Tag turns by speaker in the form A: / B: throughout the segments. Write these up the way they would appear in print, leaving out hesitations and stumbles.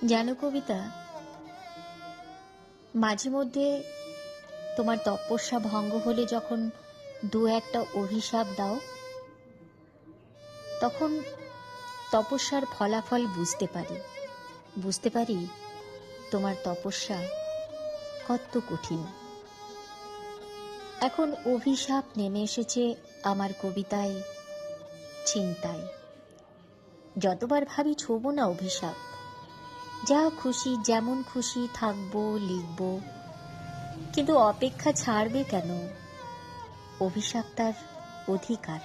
A: জানো কবিতা, মাঝে মধ্যে তোমার তপস্যা ভঙ্গ হলে যখন দু একটা অভিশাপ দাও, তখন তপস্যার ফলাফল বুঝতে পারি তোমার তপস্যা কত কঠিন। এখন অভিশাপ নেমে এসেছে আমার কবিতায়, চিন্তায়। যতবার ভাবি ছোবো না অভিশাপ, যা খুশি যেমন খুশি থাকবো, লিখবো, কিন্তু অপেক্ষা ছাড়বে কেন? অভিশাপ তার অধিকার।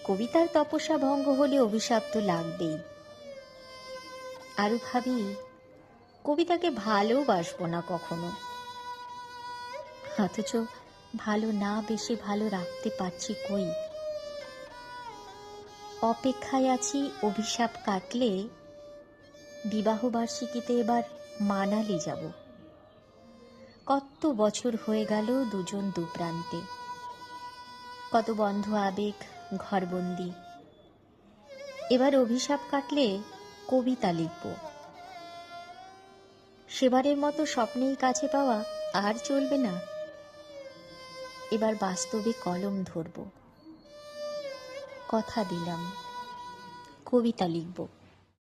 A: কবিতার তপস্যা ভঙ্গ হলে অভিশাপ তো লাগবেই। আরো ভাবি কবিতাকে ভালোবাসবো না কখনো, অথচ ভালো না বেশি ভালো রাখতে পারছি কই। অপেক্ষায় আছি অভিশাপ কাটলে বিবাহ বার্ষিকীতে এবার মানালি যাব। কত বছর হয়ে গেল দুজন দুপ্রান্তে, কত বন্ধ আবেগ ঘরবন্দি। এবার অভিশাপ কাটলে কবিতা লিখব। সেবারের মতো স্বপ্নেই কাছে পাওয়া আর চলবে না। এবার বাস্তবে কলম ধরব। কথা দিলাম, কবিতা লিখব।